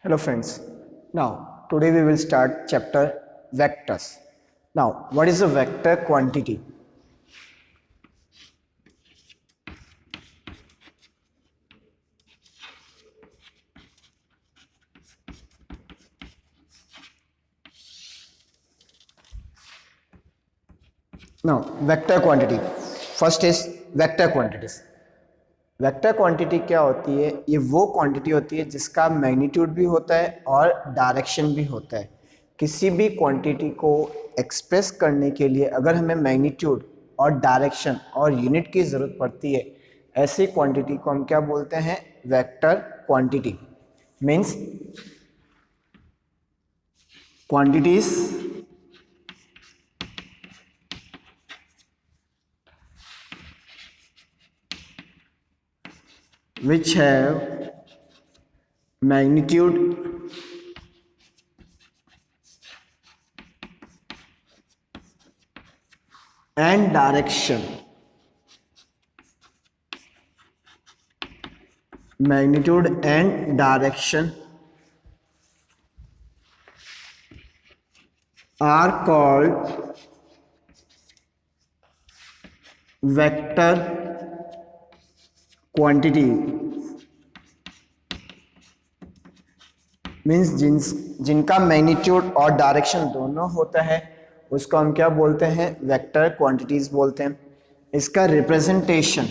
Hello friends. Now today we will start chapter vectors. Now what is a vector quantity? Now vector quantity. First is vector quantities. Vector quantity क्या होती है? ये वो quantity होती है जिसका magnitude भी होता है और डायरेक्शन भी होता है। किसी भी क्वांटिटी को एक्सप्रेस करने के लिए अगर हमें मैग्नीट्यूड और डायरेक्शन और यूनिट की ज़रूरत पड़ती है, ऐसी क्वांटिटी को हम क्या बोलते हैं? Vector quantity. Means quantities which have magnitude and direction are called vector quantity. Means जिनका मैग्नीट्यूड और डायरेक्शन दोनों होता है उसको हम क्या बोलते हैं? वेक्टर क्वांटिटीज बोलते हैं। इसका रिप्रेजेंटेशन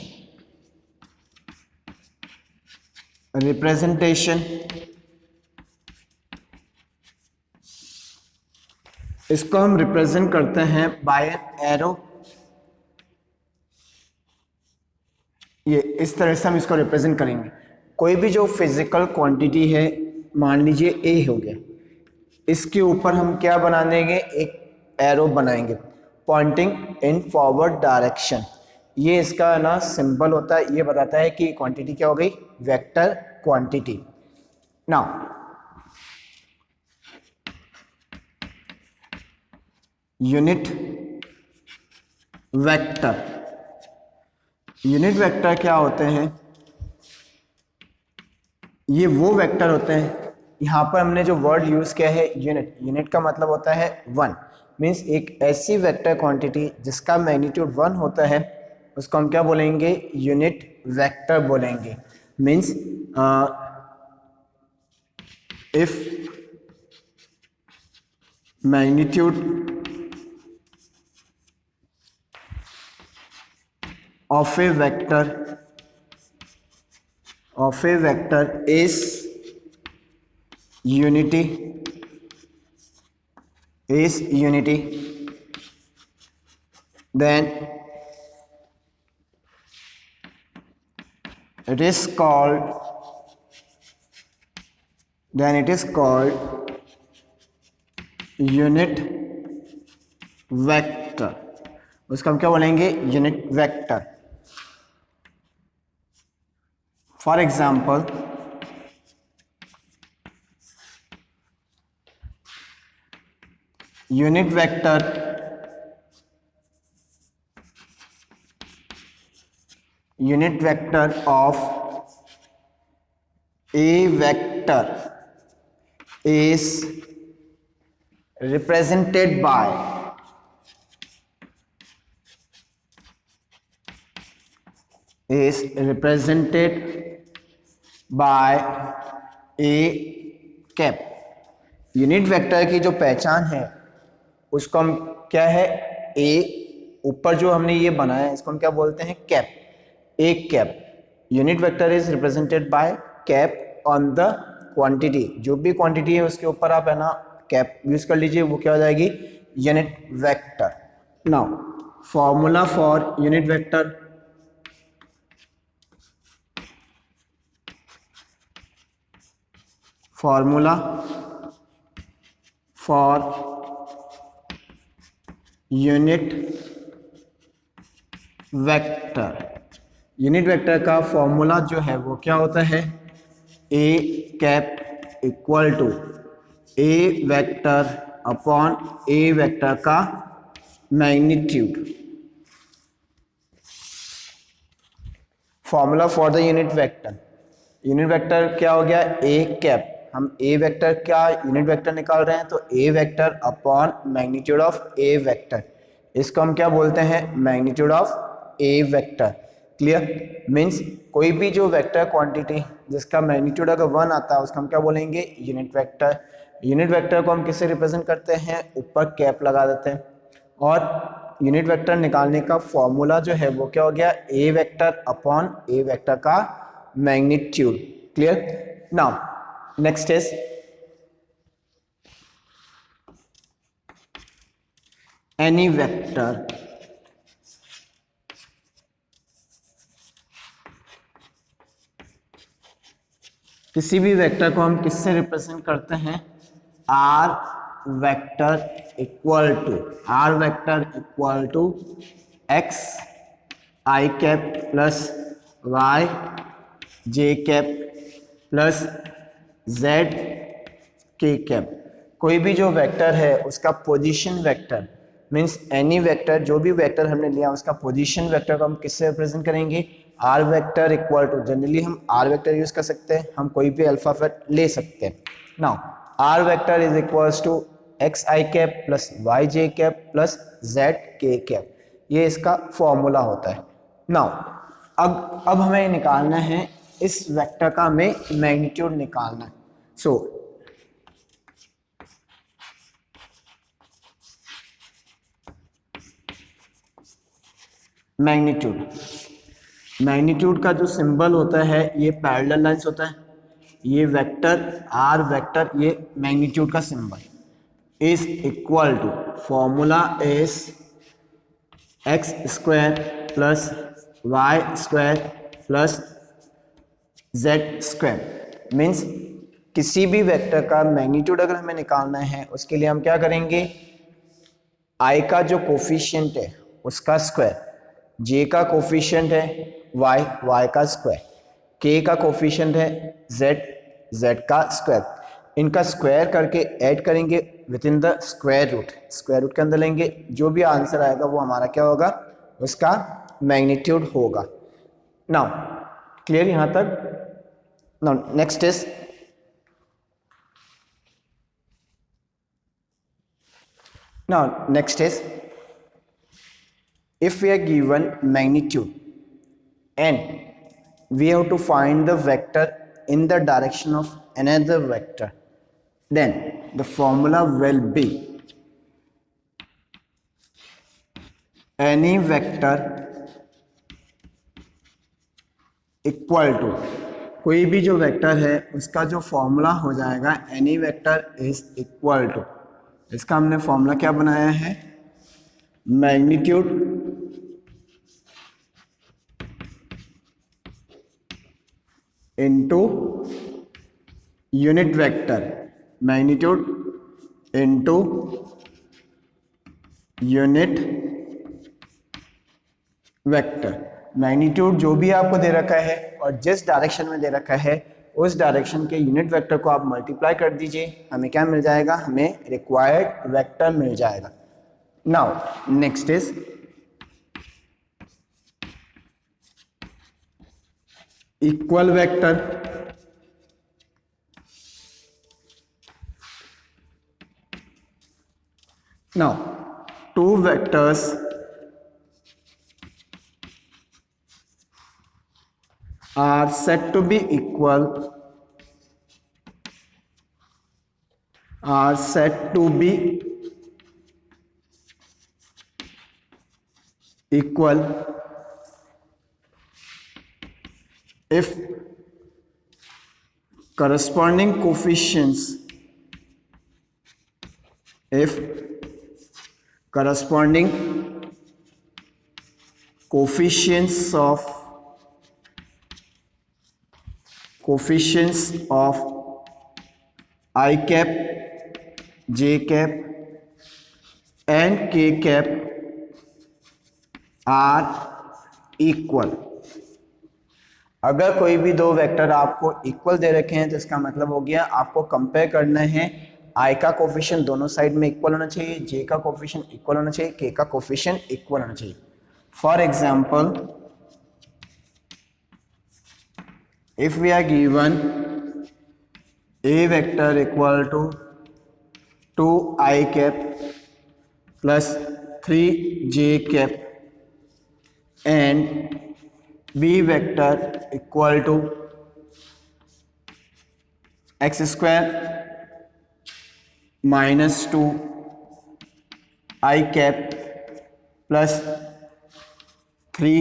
इसको हम रिप्रेजेंट करते हैं बाय एन एरो। ये इस तरह से हम इसको रिप्रेजेंट करेंगे। कोई भी जो फिजिकल क्वांटिटी है, मान लीजिए ए हो गया, इसके ऊपर हम क्या बना देंगे? एक एरो बनाएंगे पॉइंटिंग इन फॉरवर्ड डायरेक्शन। ये इसका ना सिंबल होता है, ये बताता है कि क्वांटिटी क्या हो गई? Vector quantity. Now unit vector क्या होते हैं? ये वो वेक्टर होते हैं, यहाँ पर हमने जो वर्ड यूज किया है यूनिट का मतलब होता है वन। मीन्स एक ऐसी वेक्टर क्वांटिटी जिसका मैग्नीट्यूड वन होता है उसको हम क्या बोलेंगे? यूनिट वेक्टर बोलेंगे। Means if magnitude of a vector is unity, then it is called unit vector. उसका हम क्या बोलेंगे? Unit vector. For example, unit vector of a vector is represented by a cap. Unit vector की जो पहचान है उसको हम क्या है? ए ऊपर जो हमने ये बनाया है इसको हम क्या बोलते हैं? कैप। एक cap. Unit vector is represented by cap on the quantity. जो भी क्वांटिटी है उसके ऊपर आप है ना कैप यूज कर लीजिए, वो क्या हो जाएगी? Unit vector. Now formula for unit vector. Formula for unit vector। Unit vector का फॉर्मूला जो है वो क्या होता है? A cap equal to A vector upon A vector का magnitude. Formula for the unit vector क्या हो गया? ए कैप हम ए वेक्टर क्या यूनिट वेक्टर निकाल रहे हैं, तो A vector upon magnitude of A vector, इसको हम क्या बोलते हैं, magnitude of A vector. Clear, means कोई भी जो वेक्टर क्वांटिटी जिसका मैग्नीट्यूड अगर 1 आता है उसका हम क्या बोलेंगे, यूनिट वेक्टर। यूनिट वेक्टर को हम किससे रिप्रेजेंट करते हैं, ऊपर कैप लगा देते हैं, और यूनिट वेक्टर निकालने का फॉर्मूला जो है वो क्या हो गया, a vector upon A vector का magnitude. Clear, now next is any vector किसी भी वेक्टर को हम किससे रिप्रेजेंट करते हैं, R vector equal to x I cap plus Y J cap plus Z के कैप। कोई भी जो वेक्टर है उसका position vector, means any vector, जो भी वेक्टर हमने लिया उसका पोजीशन वेक्टर को हम किससे रिप्रेजेंट करेंगे, R vector equal to, generally हम आर वेक्टर यूज कर सकते हैं, हम कोई भी अल्फाबेट ले सकते हैं। Now r vector is equals to x I cap plus Y J cap plus Z के कैप, ये इसका फॉर्मूला होता है। नाउ अब हमें निकालना है इस वेक्टर का, हमें मैग्नीट्यूड निकालना है। सो मैग्नीट्यूड का जो सिंबल होता है ये पैरेलल लाइंस होता है, ये वेक्टर आर वेक्टर, ये मैग्नीट्यूड का symbol is equal to, formula is x square plus y square plus z square. Means किसी भी वेक्टर का मैग्नीट्यूड अगर हमें निकालना है उसके लिए हम क्या करेंगे, आई का जो कोफिशिएंट है उसका स्क्वायर, जे का कोफिशिएंट है वाई का स्क्वायर, के का कोफिशिएंट है जेड का स्क्वायर, इनका स्क्वायर करके ऐड करेंगे within the square root के अंदर लेंगे, जो भी आंसर आएगा वो हमारा क्या होगा, उसका मैग्नीट्यूड होगा। नाउ क्लियर यहां तक। Now next is if we are given magnitude and we have to find the vector in the direction of another vector, then the formula will be any vector equal to, कोई भी जो vector है उसका जो formula हो जाएगा any vector is equal to, इसका हमने फॉर्मूला क्या बनाया है, magnitude into unit vector, magnitude into unit vector. Magnitude जो भी आपको दे रखा है और जिस डायरेक्शन में दे रखा है उस डायरेक्शन के यूनिट वेक्टर को आप मल्टीप्लाई कर दीजिए, हमें क्या मिल जाएगा, हमें रिक्वायर्ड वेक्टर मिल जाएगा। Now next is equal vector. Now two vectors are said to be equal, are said to be equal if corresponding coefficients, if corresponding coefficients of I cap, j cap and k cap are equal। अगर कोई भी दो vector आपको equal दे रखे हैं तो इसका मतलब हो गया आपको कंपेयर करना है, आई का कोफिशिएंट दोनों साइड में इक्वल होना चाहिए, जे का कोफिशिएंट इक्वल होना चाहिए, के का कोफिशिएंट इक्वल होना चाहिए। For example, if we are given A vector equal to 2i cap plus 3j cap and B vector equal to x square minus 2 I cap plus 3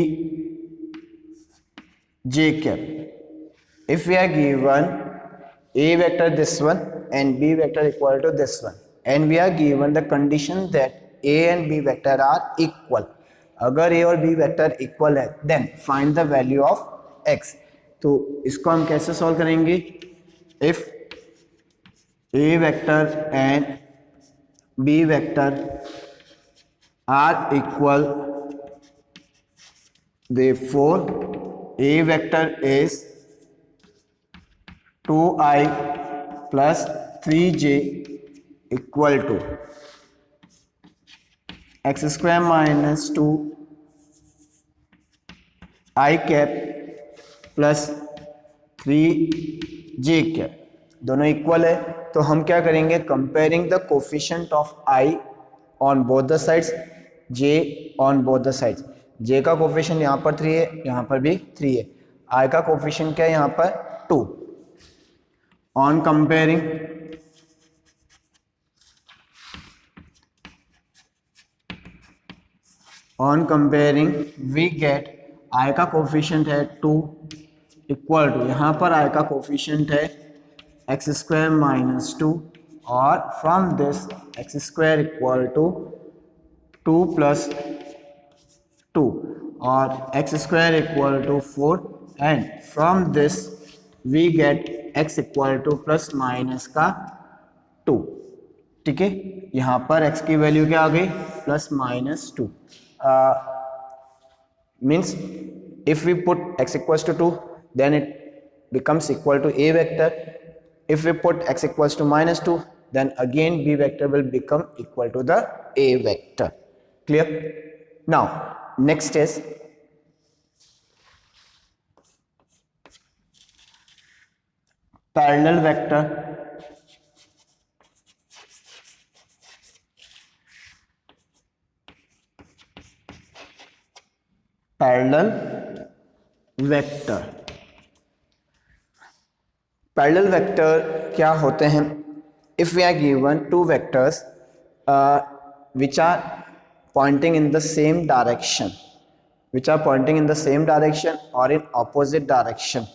j cap. If we are given A vector this one and B vector equal to this one and we are given the condition that A and B vector are equal, अगर A और B vector equal है then find the value of x. तो इसको हम कैसे solve करेंगे? If A vector and B vector are equal, therefore A vector is 2i plus 3j equal to x square minus 2 I cap plus 3j cap. दोनों equal है तो हम क्या करेंगे? Comparing the coefficient of i on both the sides, j on both the sides. j का coefficient यहाँ पर 3 है, यहाँ पर भी 3 है. i का कोफिशिएंट क्या है? यहाँ पर 2. On comparing we get I का कोफिशिएंट है 2 इक्वल टू, यहाँ पर I का कोफिशिएंट है एक्स स्क्वायर माइनस 2 और from this x square equal to 2 plus 2 और x square equal to 4 and from this we get x equal to plus minus का 2. ठीक है, यहाँ पर x की वैल्यू क्या आ गई? Plus minus 2. Means if we put x equals to 2 then it becomes equal to A vector. If we put x equals to minus 2 then again B vector will become equal to the A vector. Clear? Now next is parallel vector. Parallel vector. Parallel vector क्या होते हैं? If we are given two vectors which are pointing in the same direction, or in opposite direction,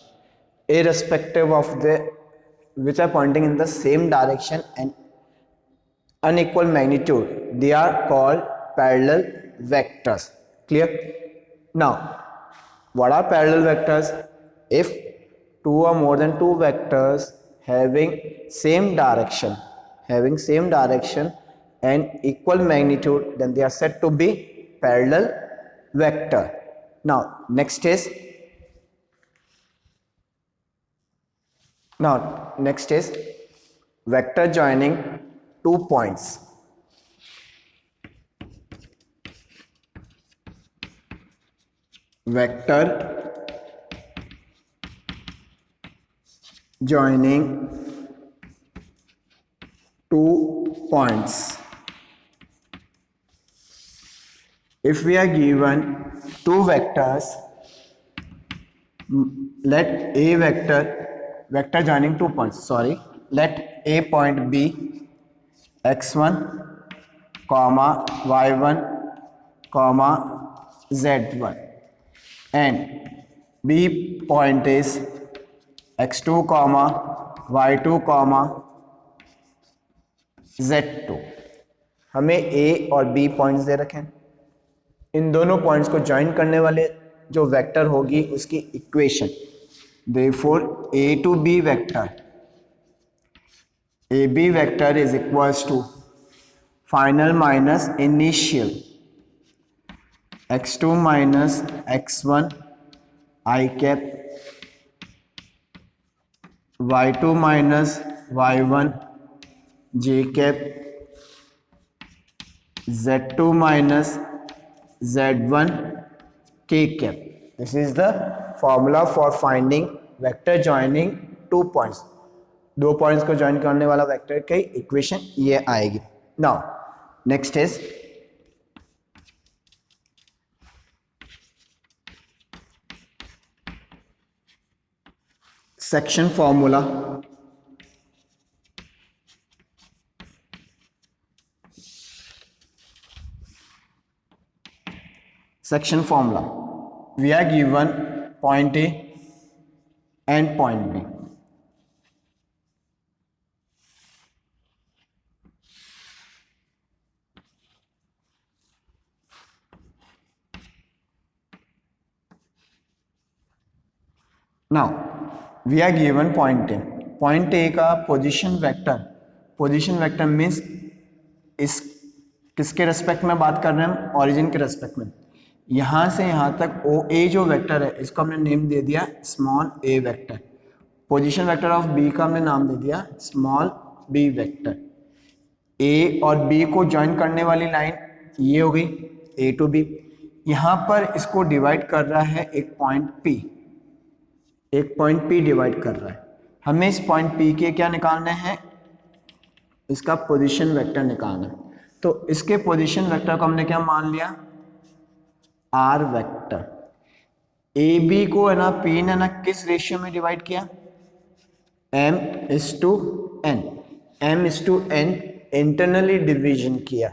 irrespective of the which are pointing in the same direction and unequal magnitude, they are called parallel vectors. Clear? Now what are parallel vectors? If two or more than two vectors having same direction and equal magnitude, then they are said to be parallel vector. Now next is vector joining two points. Vector joining two points. If we are given two vectors, let A vector joining two points, let A point be x1 comma y1 comma z1 and B point is x2 comma y2 comma z2. हमें A और B points दे रखे हैं. इन दोनों points को join करने वाले जो vector होगी उसकी equation, therefore A to B vector, AB vector is equals to final minus initial x2 minus x1 I cap y2 minus y1 j cap z2 minus z1 k cap. This is the formula for finding vector joining two points. दो points को join करने वाला vector की equation ये आएगी। Now next is section formula. Section formula. We are given point A and point B. Now we are given point A. Point A का position vector means इस किसके रेस्पेक्ट में बात कर रहे हैं हम, ओरिजिन के रेस्पेक्ट में। यहाँ से यहाँ तक ओ ए जो वेक्टर है इसको हमने नेम दे दिया small a vector. Position vector of b का हमने नाम दे दिया स्मॉल बी वेक्टर। ए और बी को ज्वाइन करने वाली लाइन ये हो गई ए टू बी। यहाँ पर इसको डिवाइड कर रहा है एक पॉइंट पी डिवाइड कर रहा है। हमें इस पॉइंट पी के क्या निकालने हैं, इसका पोजीशन वेक्टर निकालना है। तो इसके पोजीशन वेक्टर को हमने क्या मान लिया, आर वेक्टर। ए बी को है ना पी ने ना किस रेशियो में डिवाइड किया, m/n इंटरनली डिवीजन किया।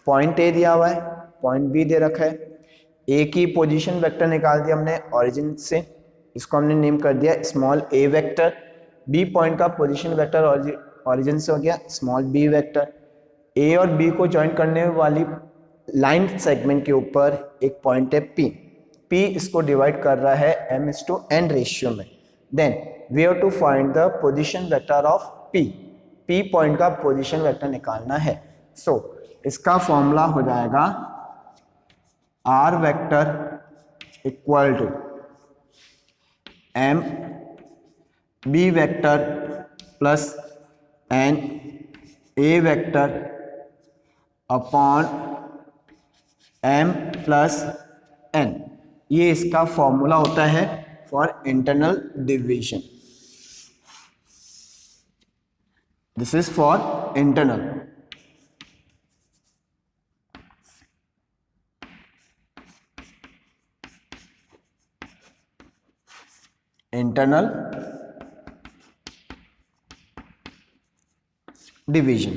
पॉइंट ए दिया हुआ है, पॉइंट बी दे रखा है। ए की पोजीशन वेक्टर निकाल दिया हमने ओरिजिन से, इसको हमने नेम कर दिया small a vector. B point का पोजीशन वेक्टर ओरिजिन से हो गया स्मॉल बी वेक्टर। ए और बी को ज्वाइन करने वाली लाइन सेगमेंट के ऊपर एक पॉइंट है पी इसको डिवाइड कर रहा है m/n रेशियो में। Then we have to find the position vector of p point का पोजीशन वेक्टर निकालना है। सो इसका फॉर्मूला हो जाएगा r vector equal to m b vector plus n a vector upon m+n। ये इसका फॉर्मूला होता है for internal division. This is for internal. division.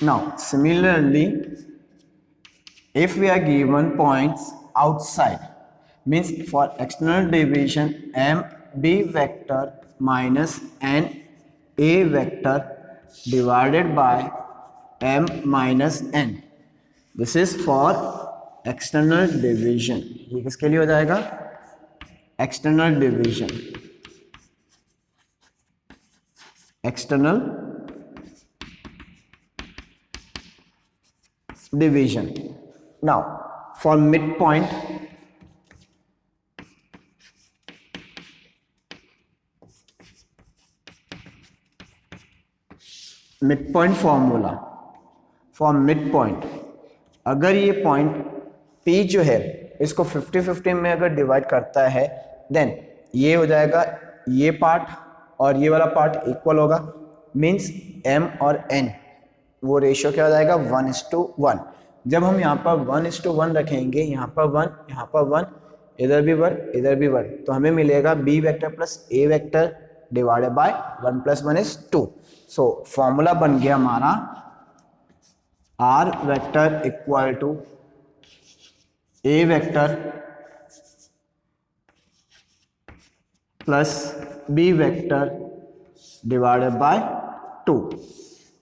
Now similarly, if we are given points outside, means for external division m b vector minus n a vector divided by m minus n. This is for external division. ये किसके लिए हो जाएगा, external division. external division. Now for midpoint, midpoint formula for midpoint, अगर ये point P जो है इसको 50-50 में अगर डिवाइड करता है, देन ये हो जाएगा, ये पार्ट और ये वाला पार्ट इक्वल होगा। मीन्स m और n वो रेशियो क्या हो जाएगा, 1:1। जब हम यहाँ पर 1:1 रखेंगे, यहाँ पर 1, यहाँ पर 1, इधर भी 1, इधर भी 1, तो हमें मिलेगा b vector plus a vector divided by 1 + 1 = 2। So formula बन गया हमारा r vector equal to a vector plus b vector divided by 2।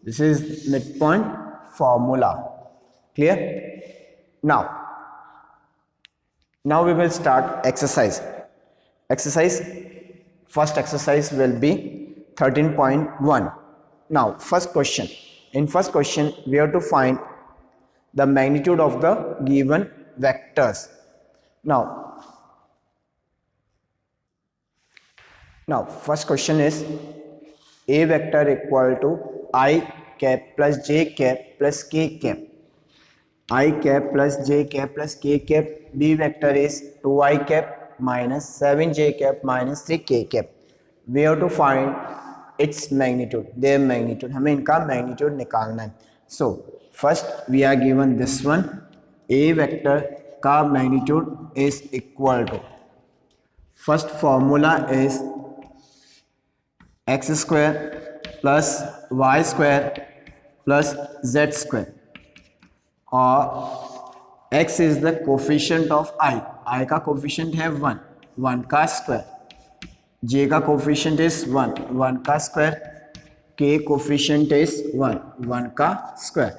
This is midpoint formula. Clear? Now we will start exercise. First exercise will be 13.1. Now first question. In first question we have to find the magnitude of the given vectors. Now first question is a vector equal to I cap plus j cap plus k cap. I cap plus j cap plus k cap. B vector is 2i cap minus 7j cap minus 3k cap. We have to find its magnitude, their magnitude, हमें इनका magnitude निकालना है. So first we are given this one, A vector का magnitude is equal to, first formula is x square plus y square plus z square, और x is the coefficient of i का coefficient है 1, 1 का स्क्वायर, j का coefficient is 1, 1 का square, k coefficient is 1, 1 का square.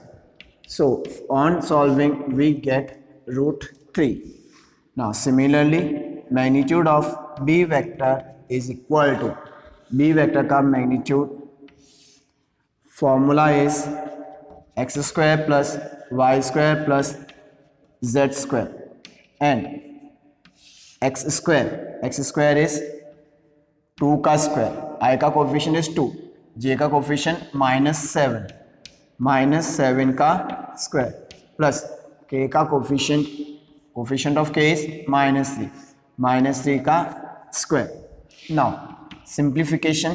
So on solving we get √3. Now similarly magnitude of b vector is equal to, b vector का magnitude formula is x square plus y square plus z square, and x square is 2 का square, i का coefficient is 2, j का coefficient -7 का square plus k का coefficient of k is -3 का square. Now simplification,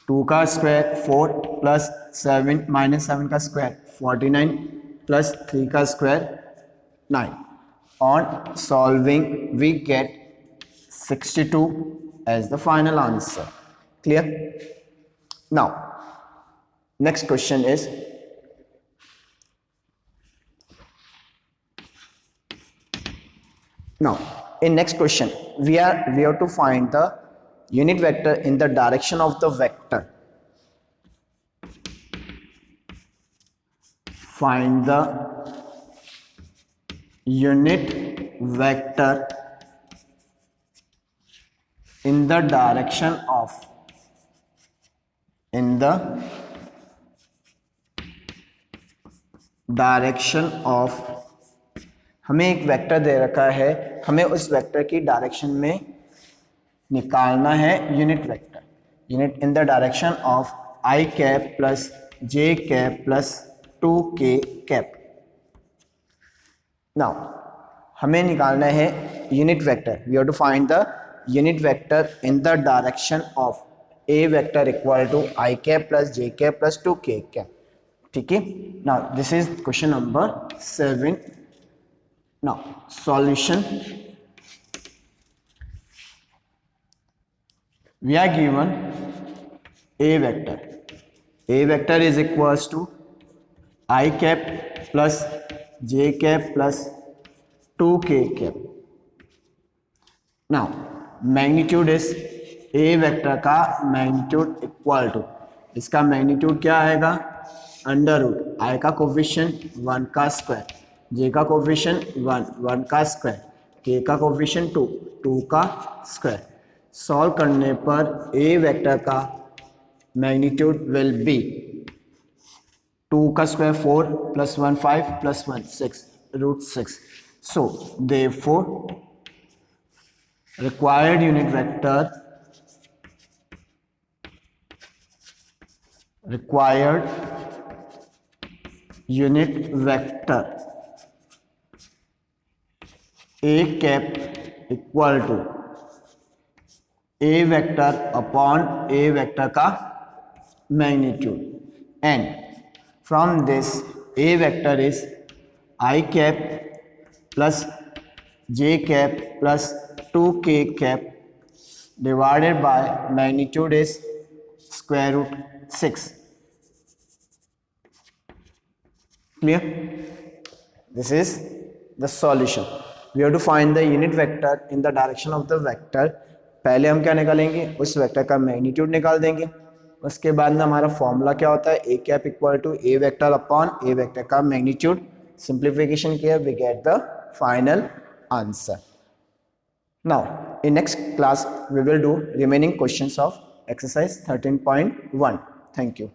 2 का square 4 plus -7 का square 49 plus 3 का square 9. On solving we get 62 as the final answer. Clear? Now next question is, now in next question we have to find the unit vector in the direction of the vector. Find the unit vector in the direction of, हमें एक vector दे रखा है, हमें उस vector की direction में निकालना है unit vector. Unit in the direction of i cap plus j cap plus 2k cap. Now हमें निकालना है unit vector. We have to find the unit vector in the direction of a vector equal to I cap plus j cap plus 2k cap. ठीक है. Now this is question number 7. Now solution, we are given a vector. A vector is equals to I cap plus j cap plus 2k cap. Now magnitude is, A vector का magnitude equal to, इसका magnitude क्या आएगा, √ i का coefficient 1 का स्क्वायर, j का coefficient 1 का square, k का कोफिशिएंट 2 का स्क्वायर. सॉल्व करने पर ए वेक्टर का मैग्नीट्यूड विल बी 2 का square 4 plus 1 5 plus 1 6, √6. So therefore required unit vector a cap equal to a vector upon a vector का magnitude, and from this a vector is I cap plus j cap plus 2k cap divided by magnitude is √6. Clear? This is the solution. We have to find the unit vector in the direction of the vector. पहले हम क्या निकालेंगे, उस vector का magnitude निकाल देंगे. उसके बाद ना हमारा फॉर्मूला क्या होता है, A cap equal to A vector upon A vector का मैग्नीट्यूड. सिंप्लीफिकेशन किया, we get the final answer. Now in next class we will do remaining questions of exercise 13.1. Thank you.